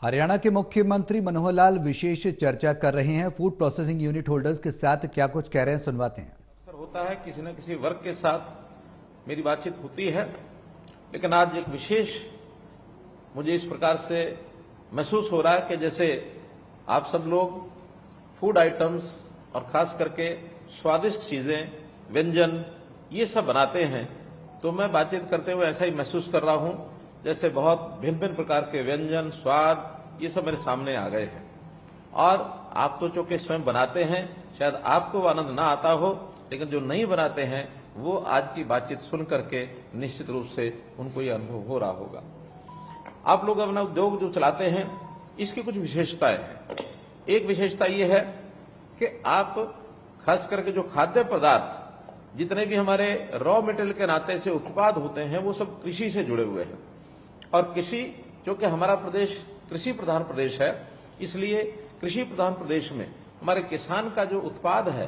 हरियाणा के मुख्यमंत्री मनोहर लाल विशेष चर्चा कर रहे हैं। फूड प्रोसेसिंग यूनिट होल्डर्स के साथ क्या कुछ कह रहे हैं, सुनवाते हैं। अक्सर होता है किसी न किसी वर्ग के साथ मेरी बातचीत होती है, लेकिन आज एक विशेष मुझे इस प्रकार से महसूस हो रहा है कि जैसे आप सब लोग फूड आइटम्स और खास करके स्वादिष्ट चीजें, व्यंजन ये सब बनाते हैं, तो मैं बातचीत करते हुए ऐसा ही महसूस कर रहा हूं जैसे बहुत भिन्न भिन्न प्रकार के व्यंजन, स्वाद ये सब मेरे सामने आ गए हैं। और आप तो चूंकि स्वयं बनाते हैं, शायद आपको वो आनंद ना आता हो, लेकिन जो नहीं बनाते हैं वो आज की बातचीत सुन करके निश्चित रूप से उनको ये अनुभव हो रहा होगा। आप लोग अपना उद्योग जो चलाते हैं इसकी कुछ विशेषताएं हैं। एक विशेषता ये है कि आप खास करके जो खाद्य पदार्थ जितने भी हमारे रॉ मटेरियल के नाते से उत्पाद होते हैं वो सब कृषि से जुड़े हुए हैं। और कृषि, क्योंकि हमारा प्रदेश कृषि प्रधान प्रदेश है, इसलिए कृषि प्रधान प्रदेश में हमारे किसान का जो उत्पाद है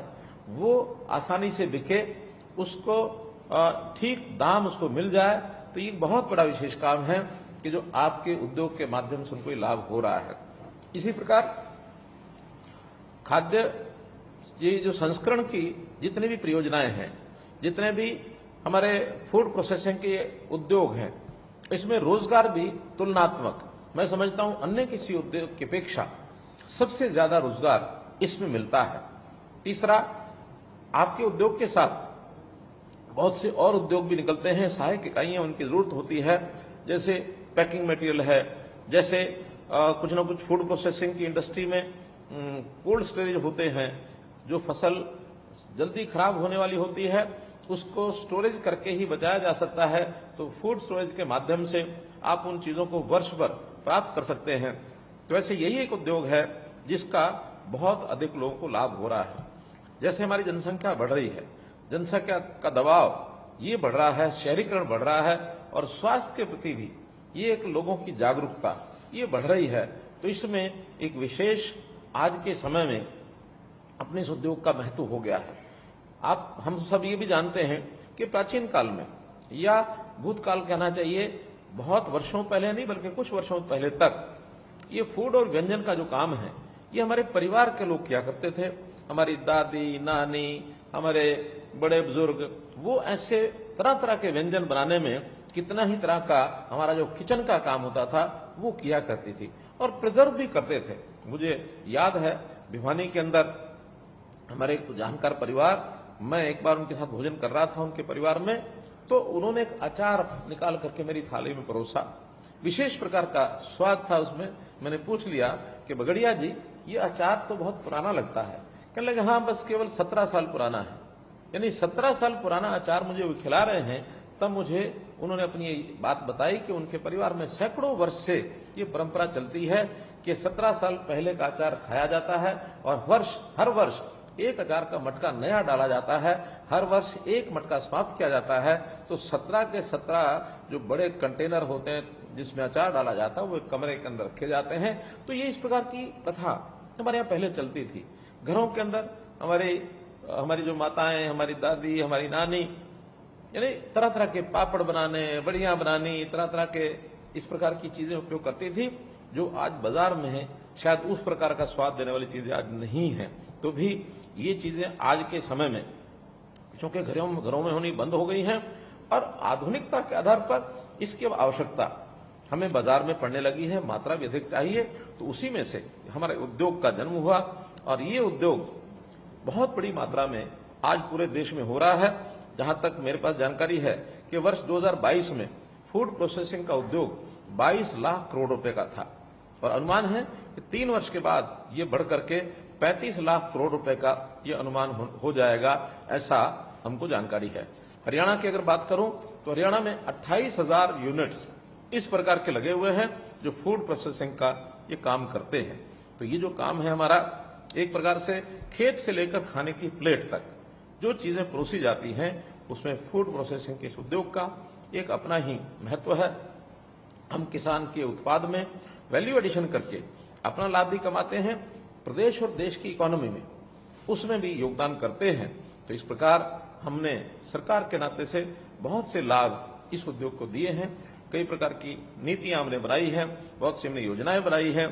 वो आसानी से बिके, उसको ठीक दाम उसको मिल जाए, तो ये बहुत बड़ा विशेष काम है कि जो आपके उद्योग के माध्यम से उनको लाभ हो रहा है। इसी प्रकार खाद्य ये जो संस्करण की जितनी भी परियोजनाएं हैं, जितने भी हमारे फूड प्रोसेसिंग के उद्योग हैं, इसमें रोजगार भी तुलनात्मक मैं समझता हूं अन्य किसी उद्योग की अपेक्षा सबसे ज्यादा रोजगार इसमें मिलता है। तीसरा, आपके उद्योग के साथ बहुत से और उद्योग भी निकलते हैं, सहायक इकाइयां उनकी जरूरत होती है, जैसे पैकिंग मटेरियल है, जैसे कुछ ना कुछ फूड प्रोसेसिंग की इंडस्ट्री में कोल्ड स्टोरेज होते हैं, जो फसल जल्दी खराब होने वाली होती है उसको स्टोरेज करके ही बचाया जा सकता है, तो फूड स्टोरेज के माध्यम से आप उन चीजों को वर्ष भर प्राप्त कर सकते हैं। तो वैसे यही एक उद्योग है जिसका बहुत अधिक लोगों को लाभ हो रहा है। जैसे हमारी जनसंख्या बढ़ रही है, जनसंख्या का दबाव ये बढ़ रहा है, शहरीकरण बढ़ रहा है, और स्वास्थ्य के प्रति भी ये एक लोगों की जागरूकता ये बढ़ रही है, तो इसमें एक विशेष आज के समय में अपने इस उद्योग का महत्व हो गया है। हम सब ये भी जानते हैं कि प्राचीन काल में, या भूतकाल कहना चाहिए, बहुत वर्षों पहले नहीं बल्कि कुछ वर्षों पहले तक ये फूड और व्यंजन का जो काम है ये हमारे परिवार के लोग किया करते थे। हमारी दादी, नानी, हमारे बड़े बुजुर्ग वो ऐसे तरह तरह के व्यंजन बनाने में कितना ही तरह का हमारा जो किचन का काम होता था वो किया करती थी और प्रिजर्व भी करते थे। मुझे याद है भिवानी के अंदर हमारे एक जानकार परिवार, मैं एक बार उनके साथ भोजन कर रहा था उनके परिवार में, तो उन्होंने एक अचार निकाल करके मेरी थाली में परोसा। विशेष प्रकार का स्वाद था उसमें। मैंने पूछ लिया कि बगड़िया जी ये अचार तो बहुत पुराना लगता है। कहने लगे हाँ, बस केवल 17 साल पुराना है। यानी 17 साल पुराना अचार मुझे वो खिला रहे हैं। तब मुझे उन्होंने अपनी बात बताई कि उनके परिवार में सैकड़ों वर्ष से ये परंपरा चलती है कि 17 साल पहले का अचार खाया जाता है और हर वर्ष एक अचार का मटका नया डाला जाता है, हर वर्ष एक मटका समाप्त किया जाता है। तो 17 के 17 जो बड़े कंटेनर होते हैं जिसमें अचार डाला जाता है वो एक कमरे के अंदर रखे जाते हैं। तो ये इस प्रकार की प्रथा हमारे यहाँ पहले चलती थी। घरों के अंदर हमारी जो माताएं, हमारी दादी, हमारी नानी, यानी तरह तरह के पापड़ बनाने, बड़ियां बनानी, तरह तरह के इस प्रकार की चीजें उपयोग करती थी, जो आज बाजार में है। शायद उस प्रकार का स्वाद देने वाली चीजें आज नहीं है, तो भी ये चीजें आज के समय में चूंकि घरों में होनी बंद हो गई हैं और आधुनिकता के आधार पर इसकी अब आवश्यकता हमें बाजार में पड़ने लगी है, मात्रा भी अधिक चाहिए। तो उसी में से हमारे उद्योग का जन्म हुआ और ये उद्योग बहुत बड़ी मात्रा में आज पूरे देश में हो रहा है। जहां तक मेरे पास जानकारी है कि वर्ष 2022 में फूड प्रोसेसिंग का उद्योग 22 लाख करोड़ रुपए का था और अनुमान है कि 3 वर्ष के बाद ये बढ़ करके 35 लाख करोड़ रुपए का ये अनुमान हो जाएगा, ऐसा हमको जानकारी है। हरियाणा की अगर बात करूं तो हरियाणा में 28,000 यूनिट्स इस प्रकार के लगे हुए हैं जो फूड प्रोसेसिंग का ये काम करते हैं। तो ये जो काम है हमारा, एक प्रकार से खेत से लेकर खाने की प्लेट तक जो चीजें परोसी जाती हैं उसमें फूड प्रोसेसिंग के इस उद्योग का एक अपना ही महत्व है। हम किसान के उत्पाद में वैल्यू एडिशन करके अपना लाभ भी कमाते हैं, प्रदेश और देश की इकोनॉमी में उसमें भी योगदान करते हैं। तो इस प्रकार हमने सरकार के नाते से बहुत से लाभ इस उद्योग को दिए हैं। कई प्रकार की नीतियां हमने बनाई है, बहुत सी हमने योजनाएं बनाई है।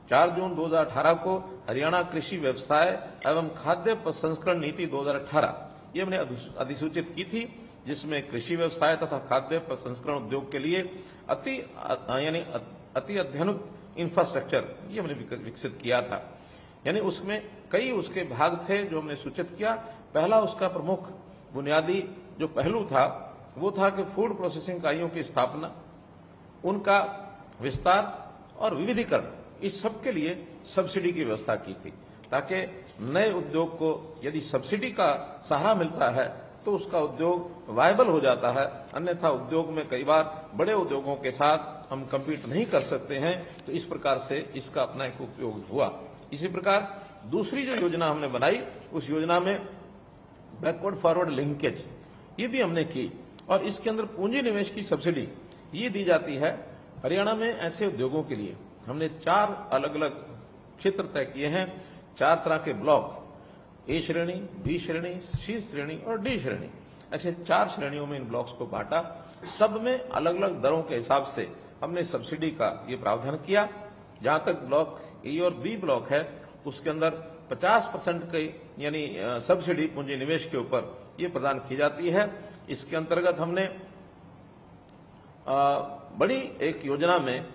4 जून 2018 को हरियाणा कृषि व्यवसाय एवं खाद्य प्रसंस्करण नीति 2018 ये हमने अधिसूचित की थी, जिसमें कृषि व्यवसाय तथा खाद्य प्रसंस्करण उद्योग के लिए अति अत्याधुनिक इंफ्रास्ट्रक्चर ये हमने विकसित किया था। यानी उसमें कई उसके भाग थे जो हमने सूचित किया। पहला उसका प्रमुख बुनियादी जो पहलू था वो था कि फूड प्रोसेसिंग इकाइयों की स्थापना, उनका विस्तार और विविधीकरण, इस सब के लिए सब्सिडी की व्यवस्था की थी, ताकि नए उद्योग को यदि सब्सिडी का सहारा मिलता है तो उसका उद्योग वायबल हो जाता है। अन्यथा उद्योग में कई बार बड़े उद्योगों के साथ हम कम्पीट नहीं कर सकते हैं, तो इस प्रकार से इसका अपना एक उपयोग हुआ। इसी प्रकार दूसरी जो योजना हमने बनाई, उस योजना में बैकवर्ड फॉरवर्ड लिंकेज ये भी हमने की, और इसके अंदर पूंजी निवेश की सब्सिडी ये दी जाती है। हरियाणा में ऐसे उद्योगों के लिए हमने 4 अलग अलग क्षेत्र तय किए हैं, 4 तरह के ब्लॉक, ए श्रेणी, बी श्रेणी, सी श्रेणी और डी श्रेणी, ऐसे 4 श्रेणियों में इन ब्लॉक्स को बांटा। सब में अलग अलग दरों के हिसाब से हमने सब्सिडी का ये प्रावधान किया। जहां तक ब्लॉक ए और बी ब्लॉक है, उसके अंदर 50% के यानी सब्सिडी पूंजी निवेश के ऊपर ये प्रदान की जाती है। इसके अंतर्गत हमने बड़ी एक योजना में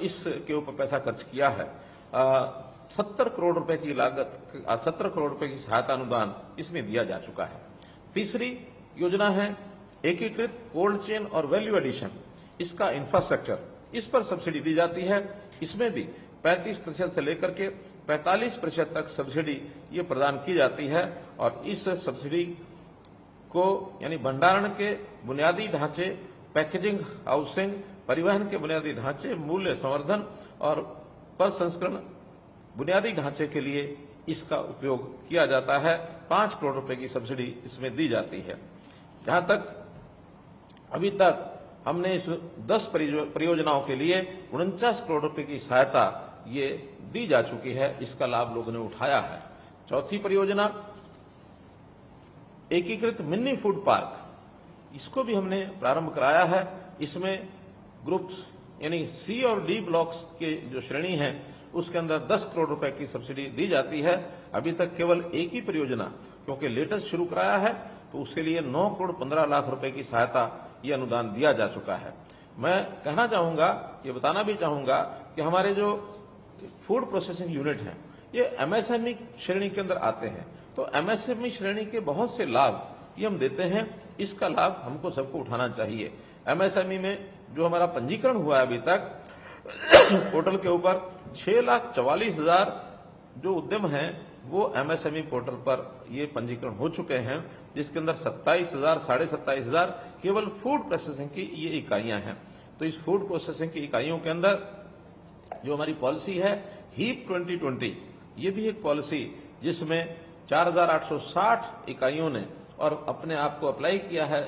इसके ऊपर पैसा खर्च किया है। 70 करोड़ रुपए की लागत, 70 करोड़ रुपए की सहायता अनुदान इसमें दिया जा चुका है। तीसरी योजना है एकीकृत कोल्ड चेन और वैल्यू एडिशन, इसका इंफ्रास्ट्रक्चर, इस पर सब्सिडी दी जाती है। इसमें भी 35% से लेकर के 45% तक सब्सिडी ये प्रदान की जाती है, और इस सब्सिडी को यानी भंडारण के बुनियादी ढांचे, पैकेजिंग, हाउसिंग, परिवहन के बुनियादी ढांचे, मूल्य संवर्धन और प्रसंस्करण बुनियादी ढांचे के लिए इसका उपयोग किया जाता है। 5 करोड़ रुपए की सब्सिडी इसमें दी जाती है। जहां तक अभी तक हमने इस 10 परियोजनाओं के लिए 49 करोड़ रुपए की सहायता ये दी जा चुकी है, इसका लाभ लोगों ने उठाया है। चौथी परियोजना एकीकृत मिनी फूड पार्क, इसको भी हमने प्रारंभ कराया है। इसमें ग्रुप्स यानी सी और डी ब्लॉक्स के जो श्रेणी है उसके अंदर 10 करोड़ रुपए की सब्सिडी दी जाती है। अभी तक केवल एक ही परियोजना, क्योंकि लेटेस्ट शुरू कराया है, तो उसके लिए 9 करोड़ 15 लाख रुपए की सहायता ये अनुदान दिया जा चुका है। मैं कहना चाहूंगा, ये बताना भी चाहूंगा कि हमारे जो फूड प्रोसेसिंग यूनिट हैं ये एमएसएमई श्रेणी के अंदर आते हैं, तो एमएसएमई श्रेणी के बहुत से लाभ ये हम देते हैं। इसका लाभ हमको सबको उठाना चाहिए। एमएसएमई में जो हमारा पंजीकरण हुआ है अभी तक पोर्टल के ऊपर 6,44,000 जो उद्यम हैं वो एमएसएमई पोर्टल पर ये पंजीकरण हो चुके हैं, जिसके अंदर 27,000 साढ़े 27,000 केवल फूड प्रोसेसिंग की ये इकाइयां हैं। तो इस फूड प्रोसेसिंग की इकाइयों के अंदर जो हमारी पॉलिसी है हीप 2020, ये भी एक पॉलिसी जिसमें 4,860 इकाइयों ने और अपने आप को अप्लाई किया है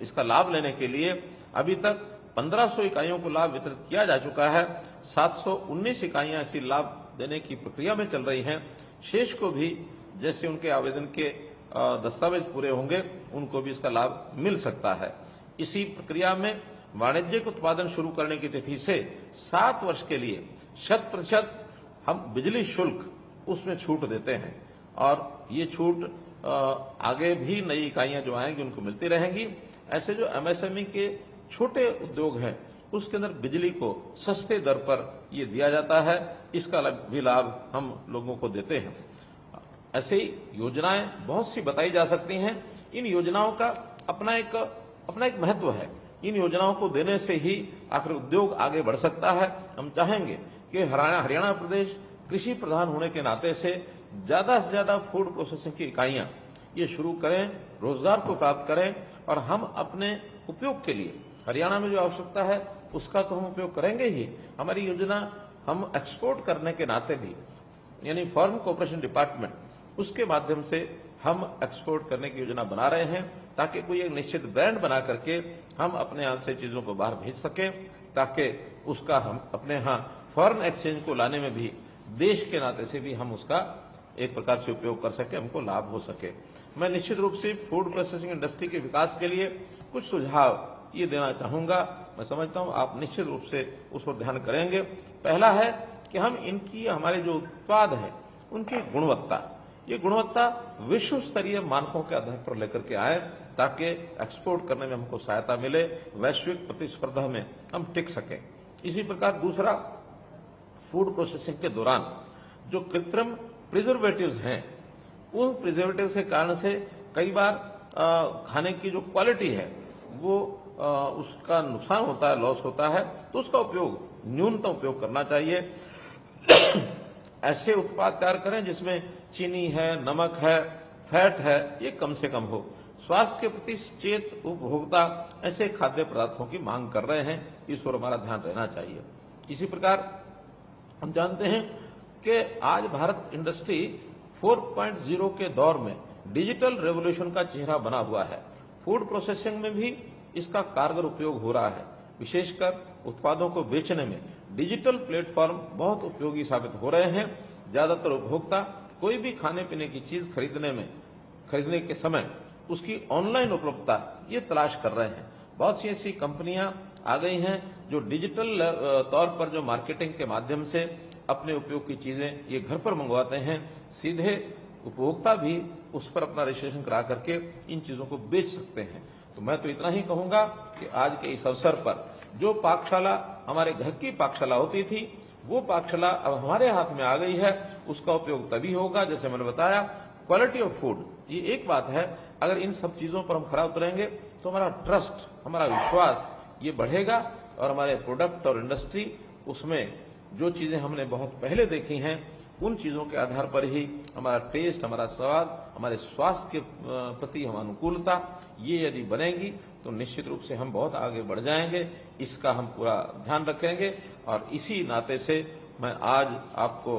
इसका लाभ लेने के लिए। अभी तक 1500 इकाइयों को लाभ वितरित किया जा चुका है। 719 इकाइयां ऐसी लाभ देने की प्रक्रिया में चल रही हैं। शेष को भी जैसे उनके आवेदन के दस्तावेज पूरे होंगे उनको भी इसका लाभ मिल सकता है। इसी प्रक्रिया में वाणिज्यिक उत्पादन शुरू करने की तिथि से 7 वर्ष के लिए 100% हम बिजली शुल्क उसमें छूट देते हैं, और ये छूट आगे भी नई इकाइयां जो आएंगी उनको मिलती रहेंगी। ऐसे जो एमएसएमई के छोटे उद्योग हैं उसके अंदर बिजली को सस्ते दर पर ये दिया जाता है, इसका भी लाभ हम लोगों को देते हैं। ऐसे ही योजनाएं बहुत सी बताई जा सकती हैं। इन योजनाओं का अपना एक महत्व है। इन योजनाओं को देने से ही आखिर उद्योग आगे बढ़ सकता है। हम चाहेंगे कि हरियाणा प्रदेश कृषि प्रधान होने के नाते से ज्यादा फूड प्रोसेसिंग की इकाइयां ये शुरू करें, रोजगार को प्राप्त करें, और हम अपने उपयोग के लिए हरियाणा में जो आवश्यकता है उसका तो हम उपयोग करेंगे ही। हमारी योजना हम एक्सपोर्ट करने के नाते भी यानी फॉरेन कोऑपरेशन डिपार्टमेंट उसके माध्यम से हम एक्सपोर्ट करने की योजना बना रहे हैं, ताकि कोई एक निश्चित ब्रांड बना करके हम अपने यहां से चीजों को बाहर भेज सकें, ताकि उसका हम अपने यहां फॉरेन एक्सचेंज को लाने में भी देश के नाते से भी हम उसका एक प्रकार से उपयोग कर सके, हमको लाभ हो सके। मैं निश्चित रूप से फूड प्रोसेसिंग इंडस्ट्री के विकास के लिए कुछ सुझाव ये देना चाहूंगा मैं समझता हूं आप निश्चित रूप से उस पर ध्यान करेंगे। पहला है कि हम इनकी हमारे जो उत्पाद है उनकी गुणवत्ता, ये गुणवत्ता विश्व स्तरीय मानकों के आधार पर लेकर के आए ताकि एक्सपोर्ट करने में हमको सहायता मिले, वैश्विक प्रतिस्पर्धा में हम टिक सकें। इसी प्रकार दूसरा, फूड प्रोसेसिंग के दौरान जो कृत्रिम प्रिजर्वेटिव्स हैं, उन प्रिजर्वेटिव्स के कारण से कई बार खाने की जो क्वालिटी है वो उसका नुकसान होता है, लॉस होता है, तो उसका उपयोग न्यूनतम उपयोग करना चाहिए। ऐसे उत्पाद तैयार करें जिसमें चीनी है, नमक है, फैट है, ये कम से कम हो। स्वास्थ्य के प्रति सचेत उपभोक्ता ऐसे खाद्य पदार्थों की मांग कर रहे हैं, इस ओर हमारा ध्यान रहना चाहिए। इसी प्रकार हम जानते हैं कि आज भारत इंडस्ट्री 4.0 के दौर में डिजिटल रेवोल्यूशन का चेहरा बना हुआ है। फूड प्रोसेसिंग में भी इसका कारगर उपयोग हो रहा है। विशेषकर उत्पादों को बेचने में डिजिटल प्लेटफॉर्म बहुत उपयोगी साबित हो रहे हैं। ज्यादातर उपभोक्ता कोई भी खाने पीने की चीज खरीदने के समय उसकी ऑनलाइन उपलब्धता ये तलाश कर रहे हैं। बहुत सी ऐसी कंपनियां आ गई हैं जो डिजिटल तौर पर जो मार्केटिंग के माध्यम से अपने उपयोग की चीजें ये घर पर मंगवाते हैं। सीधे उपभोक्ता भी उस पर अपना रजिस्ट्रेशन करा करके इन चीजों को बेच सकते हैं। तो मैं तो इतना ही कहूंगा कि आज के इस अवसर पर जो पाकशाला हमारे घर की पाकशाला होती थी, वो पाकशाला अब हमारे हाथ में आ गई है। उसका उपयोग तभी होगा, जैसे मैंने बताया, क्वालिटी ऑफ फूड, ये एक बात है। अगर इन सब चीजों पर हम खरा उतरेंगे तो हमारा ट्रस्ट, हमारा विश्वास ये बढ़ेगा और हमारे प्रोडक्ट और इंडस्ट्री, उसमें जो चीजें हमने बहुत पहले देखी हैं उन चीजों के आधार पर ही हमारा टेस्ट, हमारा स्वाद, हमारे स्वास्थ्य के प्रति हम अनुकूलता, ये यदि बनेगी तो निश्चित रूप से हम बहुत आगे बढ़ जाएंगे। इसका हम पूरा ध्यान रखेंगे। और इसी नाते से मैं आज आपको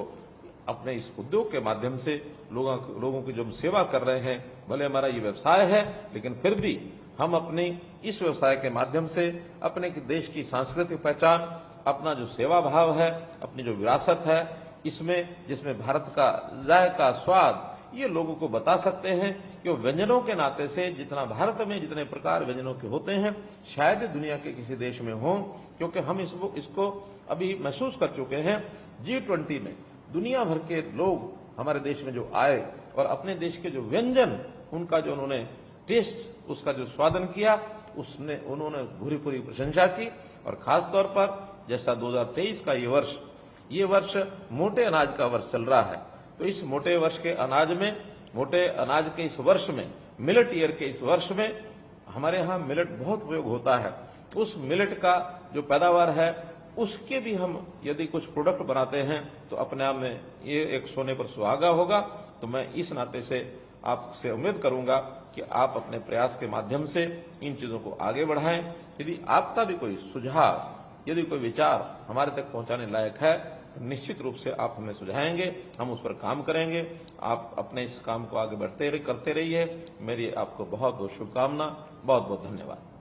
अपने इस उद्योग के माध्यम से लोगों की जो हम सेवा कर रहे हैं, भले हमारा ये व्यवसाय है लेकिन फिर भी हम अपने इस व्यवसाय के माध्यम से अपने देश की सांस्कृतिक पहचान, अपना जो सेवा भाव है, अपनी जो विरासत है, इसमें जिसमें भारत का जायका, स्वाद, ये लोगों को बता सकते हैं कि व्यंजनों के नाते से जितना भारत में जितने प्रकार व्यंजनों के होते हैं शायद दुनिया के किसी देश में हों, क्योंकि हम इसको अभी महसूस कर चुके हैं। G20 में दुनिया भर के लोग हमारे देश में जो आए और अपने देश के जो व्यंजन, उनका जो उन्होंने टेस्ट, उसका जो स्वादन किया, उन्होंने भूरी पूरी प्रशंसा की। और खास तौर पर जैसा 2023 का ये वर्ष मोटे अनाज का वर्ष चल रहा है, तो इस मोटे अनाज के इस वर्ष में, मिलेट ईयर के इस वर्ष में हमारे यहाँ मिलेट बहुत उपयोग होता है। उस मिलेट का जो पैदावार है उसके भी हम यदि कुछ प्रोडक्ट बनाते हैं तो अपने आप में ये एक सोने पर सुहागा होगा। तो मैं इस नाते से आपसे उम्मीद करूंगा कि आप अपने प्रयास के माध्यम से इन चीजों को आगे बढ़ाएं। यदि आपका भी कोई सुझाव, यदि कोई विचार हमारे तक पहुंचाने लायक है, निश्चित रूप से आप हमें सुझाएंगे, हम उस पर काम करेंगे। आप अपने इस काम को आगे करते रहिए। मेरी आपको बहुत बहुत शुभकामना, बहुत बहुत धन्यवाद।